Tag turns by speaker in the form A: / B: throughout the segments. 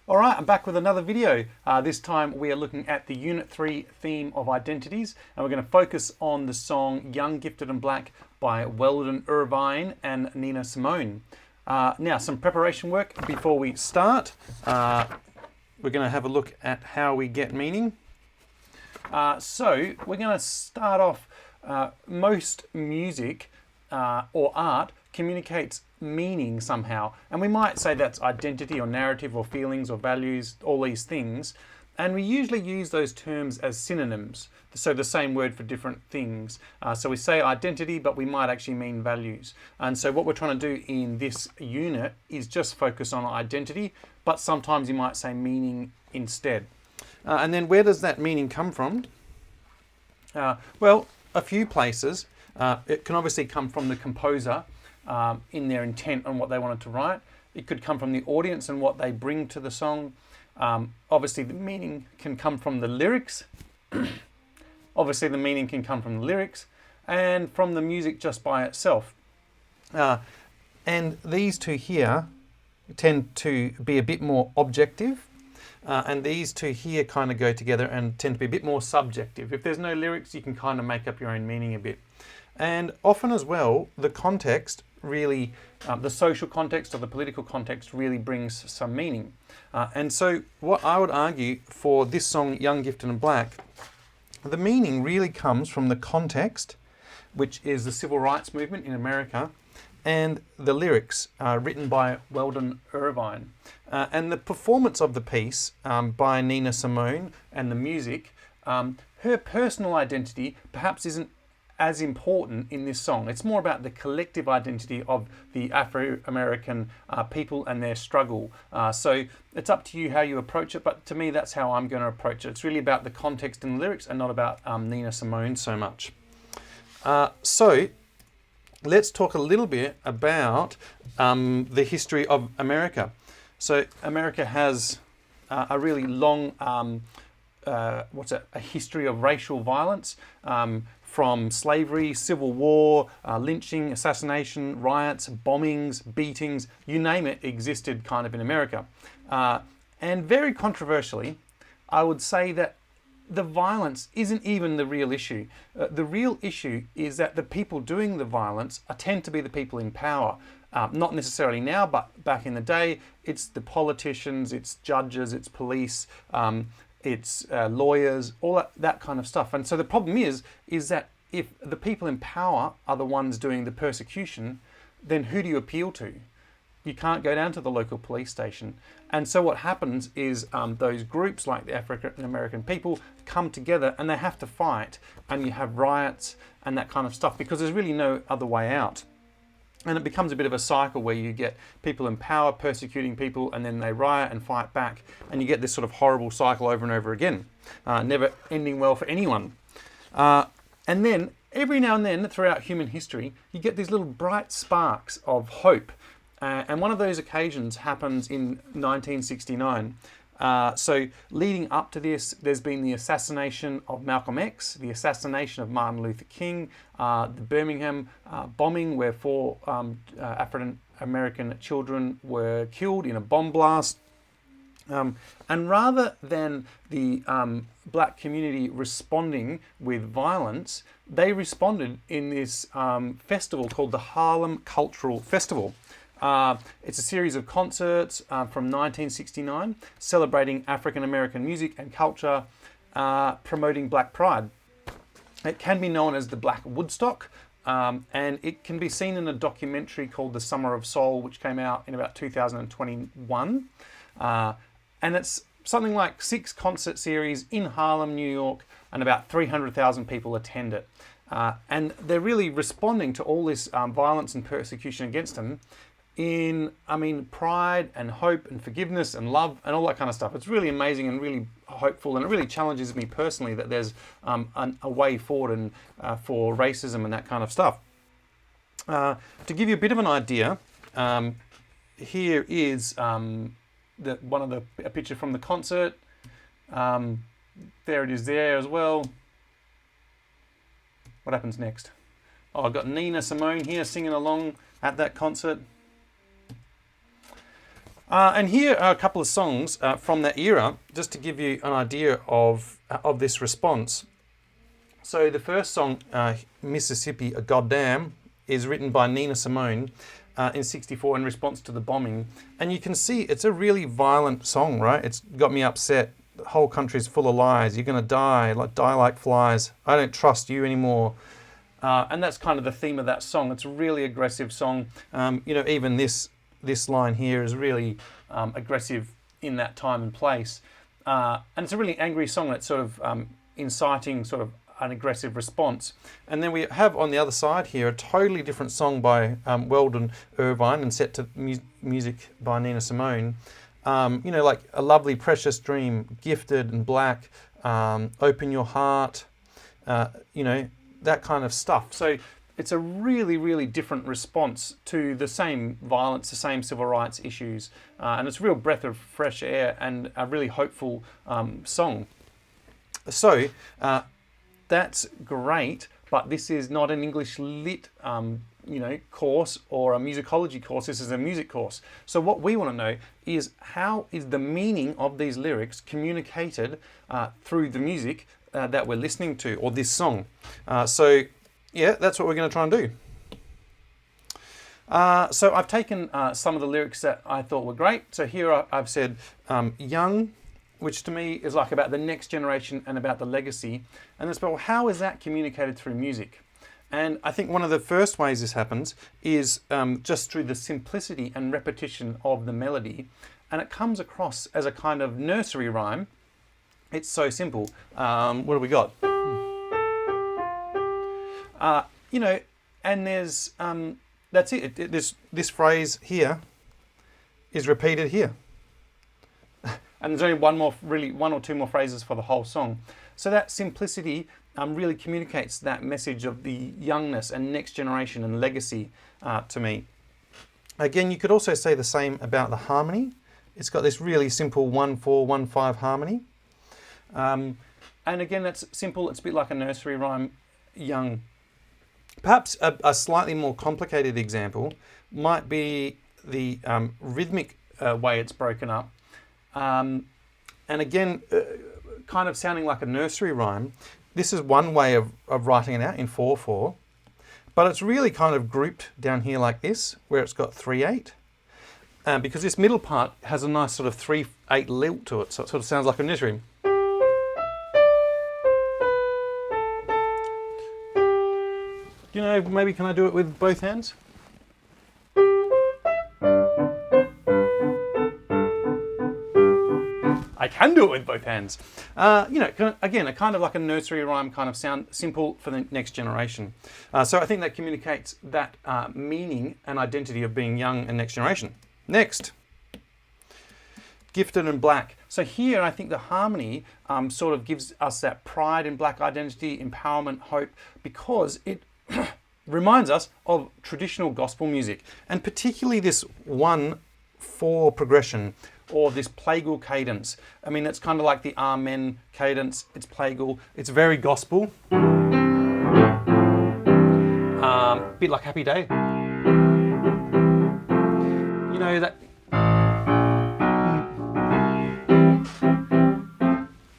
A: All right, I'm back with another video. This time we are looking at the Unit 3 theme of identities, and we're going to focus on the song Young, Gifted and Black by Weldon, Irvine and Nina Simone. Now, some preparation work before we start. We're going to have a look at how we get meaning. So we're going to start off, most music or art communicates meaning somehow, and we might say that's identity or narrative or feelings or values, all these things, and we usually use those terms as synonyms, so the same word for different things. So we say identity, but we might actually mean values. And so what we're trying to do in this unit is just focus on identity, but sometimes you might say meaning instead. And then where does that meaning come from? Well, a few places. It can obviously come from the composer in their intent on what they wanted to write. It could come from the audience and what they bring to the song. Obviously the meaning can come from the lyrics. Obviously the meaning can come from the lyrics and from the music just by itself. And these two here tend to be a bit more objective. And these two here kind of go together and tend to be a bit more subjective. If there's no lyrics, you can kind of make up your own meaning a bit. And often as well, the context really, the social context or the political context really brings some meaning. And so what I would argue for this song, Young, Gifted and Black, the meaning really comes from the context, which is the civil rights movement in America, and the lyrics written by Weldon Irvine. And the performance of the piece by Nina Simone and the music, her personal identity perhaps isn't as important in this song. It's more about the collective identity of the Afro-American people and their struggle. So it's up to you how you approach it, but to me that's how I'm going to approach it. It's really about the context and the lyrics and not about Nina Simone so much. So let's talk a little bit about the history of America. So America has a really long a history of racial violence, from slavery, civil war, lynching, assassination, riots, bombings, beatings, you name it, existed kind of in America. And very controversially, I would say that the violence isn't even the real issue. The real issue is that the people doing the violence tend to be the people in power. Not necessarily now, but back in the day, it's the politicians, it's judges, it's police, it's lawyers, all that kind of stuff. And so the problem is that if the people in power are the ones doing the persecution, then who do you appeal to? You can't go down to the local police station. And so what happens is those groups like the African American people come together and they have to fight, and you have riots and that kind of stuff because there's really no other way out. And it becomes a bit of a cycle where you get people in power persecuting people, and then they riot and fight back, and you get this sort of horrible cycle over and over again, never ending well for anyone. And then every now and then throughout human history, you get these little bright sparks of hope. And one of those occasions happens in 1969. So leading up to this, there's been the assassination of Malcolm X, the assassination of Martin Luther King, the Birmingham bombing where 4 African American children were killed in a bomb blast. And rather than the black community responding with violence, they responded in this festival called the Harlem Cultural Festival. It's a series of concerts from 1969 celebrating African American music and culture, promoting Black Pride. It can be known as the Black Woodstock, and it can be seen in a documentary called The Summer of Soul, which came out in about 2021. And it's something like 6 concert series in Harlem, New York, and about 300,000 people attend it. And they're really responding to all this violence and persecution against them in, pride and hope and forgiveness and love and all that kind of stuff. It's really amazing and really hopeful, and it really challenges me personally that there's a way forward and for racism and that kind of stuff. To give you a bit of an idea, here is a picture from the concert. There it is there as well. What happens next? Oh, I've got Nina Simone here singing along at that concert. And here are a couple of songs from that era, just to give you an idea of this response. So the first song, Mississippi, a Goddamn, is written by Nina Simone in '64 in response to the bombing. And you can see it's a really violent song, right? It's got me upset. The whole country's full of lies. You're going to die like flies. I don't trust you anymore. And that's kind of the theme of that song. It's a really aggressive song. Even this line here is really aggressive in that time and place. And it's a really angry song that's sort of inciting sort of an aggressive response. And then we have on the other side here a totally different song by Weldon, Irvine, and set to music by Nina Simone. Like A Lovely Precious Dream, Gifted and Black, Open Your Heart, that kind of stuff. So it's a really, really different response to the same violence, the same civil rights issues. And it's a real breath of fresh air and a really hopeful song. So that's great, but this is not an English lit course or a musicology course. This is a music course. So what we want to know is, how is the meaning of these lyrics communicated through the music that we're listening to, or this song. So that's what we're going to try and do. So I've taken some of the lyrics that I thought were great. So here I've said young, which to me is like about the next generation and about the legacy. And it's about, well, how is that communicated through music? And I think one of the first ways this happens is just through the simplicity and repetition of the melody. And it comes across as a kind of nursery rhyme. It's so simple. What have we got? And there's, that's it. This phrase here is repeated here. And there's only one or two more phrases for the whole song. So that simplicity really communicates that message of the youngness and next generation and legacy to me. Again, you could also say the same about the harmony. It's got this really simple 1/4, 1/5 harmony. And again, that's simple. It's a bit like a nursery rhyme, young. Perhaps a slightly more complicated example might be the rhythmic way it's broken up. And again, kind of sounding like a nursery rhyme. This is one way of writing it out in 4/4, but it's really kind of grouped down here like this, where it's got 3/8. Because this middle part has a nice sort of 3/8 lilt to it, so it sort of sounds like a nursery. Maybe can I do it with both hands? I can do it with both hands. Again, a kind of like a nursery rhyme kind of sound, simple for the next generation. So I think that communicates that meaning and identity of being young and next generation. Next, Gifted and Black. So here I think the harmony sort of gives us that pride in black identity, empowerment, hope, because it reminds us of traditional gospel music, and particularly this 1/4 progression, or this plagal cadence. I mean, it's kind of like the Amen cadence. It's plagal. It's very gospel. Bit like Happy Day.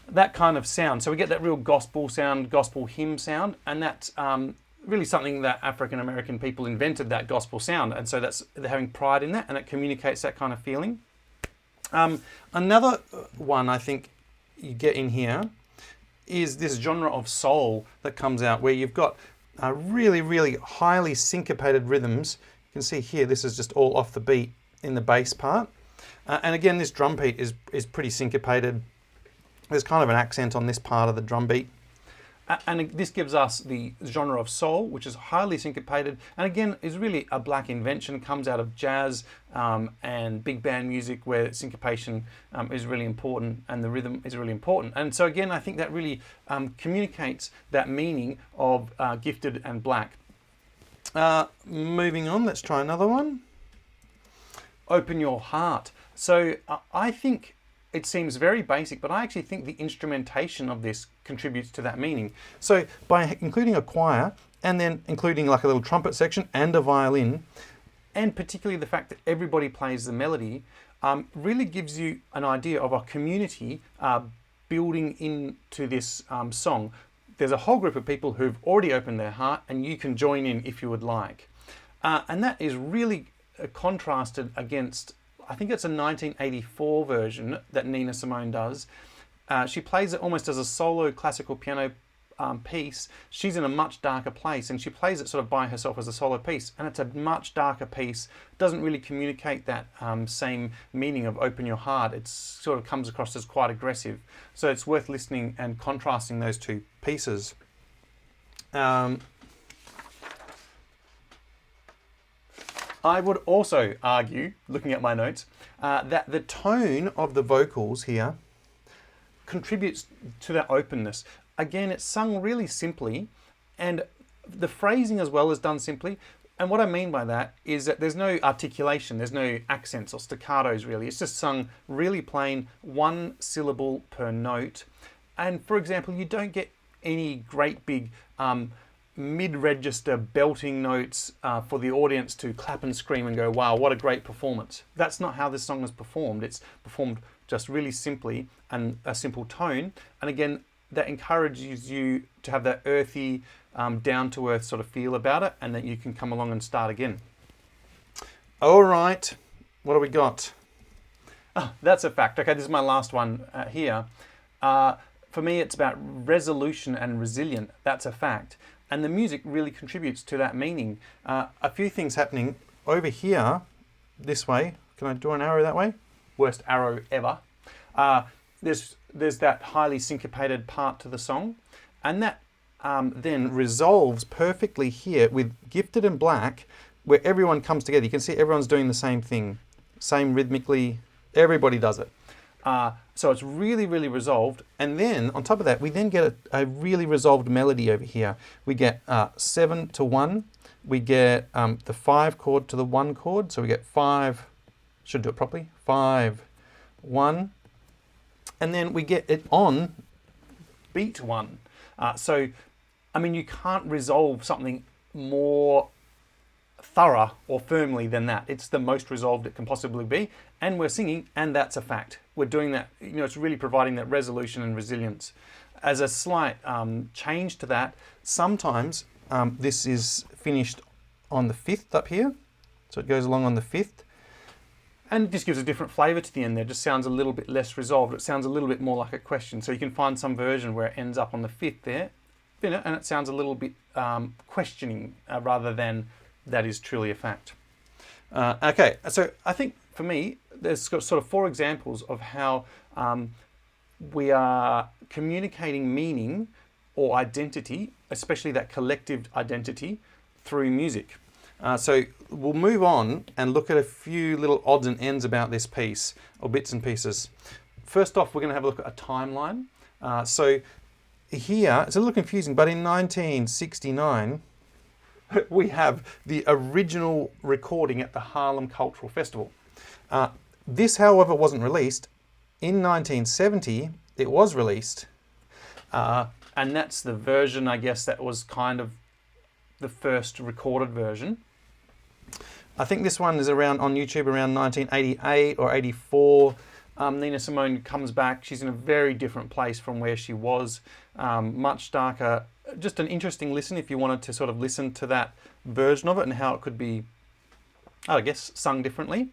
A: That kind of sound. So we get that real gospel sound, gospel hymn sound, and that's really something that African American people invented, that gospel sound. And so they're having pride in that, and it communicates that kind of feeling. Another one I think you get in here is this genre of soul that comes out, where you've got really, really highly syncopated rhythms. You can see here, this is just all off the beat in the bass part. And again, this drum beat is pretty syncopated. There's kind of an accent on this part of the drum beat. And this gives us the genre of soul, which is highly syncopated, and again is really a black invention. Comes out of jazz and big band music, where syncopation is really important and the rhythm is really important. And so again, I think that really communicates that meaning of gifted and black. Moving on, let's try another one. Open Your Heart. So I think it seems very basic, but I actually think the instrumentation of this contributes to that meaning. So by including a choir, and then including like a little trumpet section and a violin, and particularly the fact that everybody plays the melody, really gives you an idea of a community building into this song. There's a whole group of people who've already opened their heart, and you can join in if you would like. And that is really contrasted against, I think it's a 1984 version that Nina Simone does. She plays it almost as a solo classical piano piece. She's in a much darker place, and she plays it sort of by herself as a solo piece, and it's a much darker piece. Doesn't really communicate that same meaning of open your heart. It sort of comes across as quite aggressive. So it's worth listening and contrasting those two pieces. I would also argue, looking at my notes, that the tone of the vocals here contributes to that openness. Again, it's sung really simply, and the phrasing as well is done simply. And what I mean by that is that there's no articulation, there's no accents or staccatos really. It's just sung really plain, one syllable per note. And for example, you don't get any great big mid-register belting notes for the audience to clap and scream and go, wow, what a great performance. That's not how this song is performed. It's performed just really simply and a simple tone. And again, that encourages you to have that earthy, down-to-earth sort of feel about it, and that you can come along and start again. All right, what do we got? Oh, that's a fact. Okay, this is my last one here. For me, it's about resolution and resilient. That's a fact. And the music really contributes to that meaning. A few things happening over here, this way. Can I draw an arrow that way? Worst arrow ever. There's that highly syncopated part to the song, and that then resolves perfectly here with Gifted and Black, where everyone comes together. You can see everyone's doing the same thing, same rhythmically, everybody does it. So it's really, really resolved. And then on top of that, we then get a really resolved melody over here. We get 7 to 1. We get the 5 chord to the 1 chord. So we get 5, should do it properly, 5, 1. And then we get it on beat 1. So, I mean, you can't resolve something more thorough or firmly than that. It's the most resolved it can possibly be. And we're singing, and that's a fact. We're doing that, it's really providing that resolution and resilience. As a slight change to that, sometimes this is finished on the 5th up here. So it goes along on the 5th. And it just gives a different flavour to the end there. It just sounds a little bit less resolved. It sounds a little bit more like a question. So you can find some version where it ends up on the 5th there, and it sounds a little bit questioning rather than that is truly a fact. Okay, so I think for me, there's sort of 4 examples of how we are communicating meaning or identity, especially that collective identity, through music. So we'll move on and look at a few little odds and ends about this piece, or bits and pieces. First off, we're going to have a look at a timeline. So here, it's a little confusing, but in 1969, we have the original recording at the Harlem Cultural Festival. This, however, wasn't released. In 1970, it was released. And that's the version, I guess, that was kind of the first recorded version. I think this one is around on YouTube around 1988 or 84. Nina Simone comes back. She's in a very different place from where she was. Much darker. Just an interesting listen if you wanted to sort of listen to that version of it and how it could be, I guess, sung differently.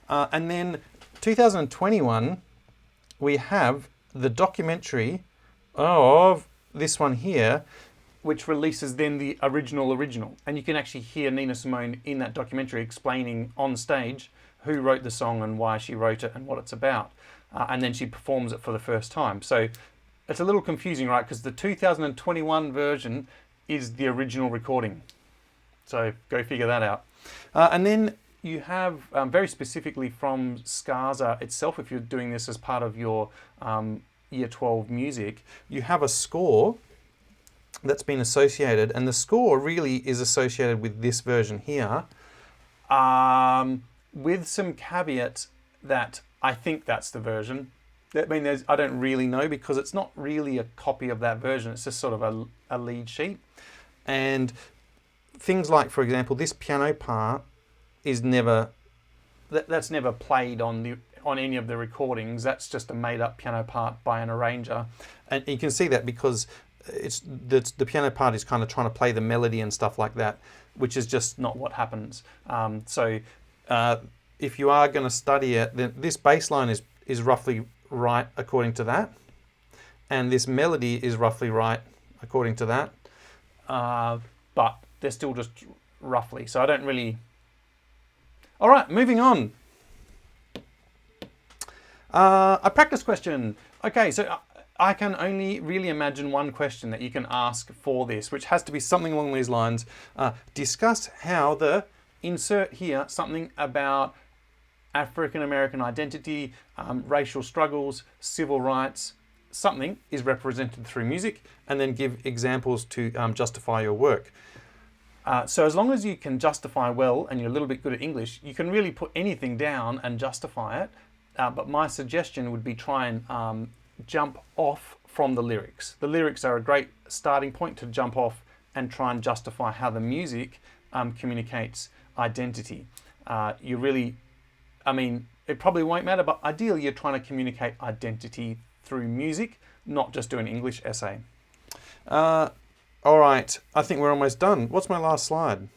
A: And then 2021, we have the documentary of this one here, which releases then the original. And you can actually hear Nina Simone in that documentary explaining on stage who wrote the song and why she wrote it and what it's about. And then she performs it for the first time. So it's a little confusing, right? Because the 2021 version is the original recording. So go figure that out. And then you have, very specifically from SCASA itself, if you're doing this as part of your Year 12 music, you have a score that's been associated, and the score really is associated with this version here, with some caveats that I think that's the version. I mean, I don't really know because it's not really a copy of that version. It's just sort of a lead sheet. And things like, for example, this piano part is never, that's never played on on any of the recordings. That's just a made-up piano part by an arranger, and you can see that because it's the piano part is kind of trying to play the melody and stuff like that, which is just not what happens. If you are going to study it, then this bass line is roughly right according to that, and this melody is roughly right according to that, but they're still just roughly, so I don't really... All right, moving on. A practice question. Okay, so I can only really imagine one question that you can ask for this, which has to be something along these lines. Discuss how the, insert here, something about African American identity, racial struggles, civil rights, something is represented through music, and then give examples to justify your work. So as long as you can justify well and you're a little bit good at English, you can really put anything down and justify it. But my suggestion would be try and jump off from the lyrics. The lyrics are a great starting point to jump off and try and justify how the music communicates identity. You really, I mean, it probably won't matter, but ideally you're trying to communicate identity through music, not just do an English essay. All right, I think we're almost done. What's my last slide?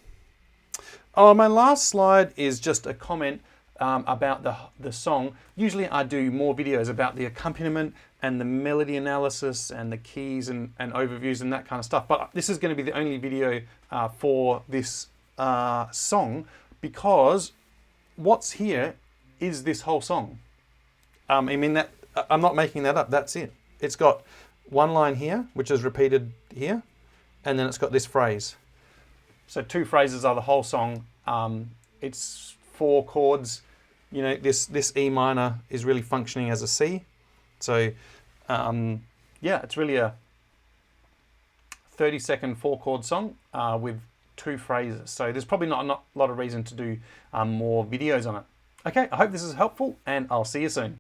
A: Oh, my last slide is just a comment about the song. Usually I do more videos about the accompaniment and the melody analysis and the keys and overviews and that kind of stuff. But this is going to be the only video for this song, because what's here is this whole song. I mean, that I'm not making that up. That's it. It's got one line here, which is repeated here, and then it's got this phrase. So 2 phrases are the whole song. It's 4 chords. You know, this E minor is really functioning as a C. So, yeah, it's really a 30-second 4-chord song with 2 phrases. So there's probably not a lot of reason to do more videos on it. Okay, I hope this is helpful, and I'll see you soon.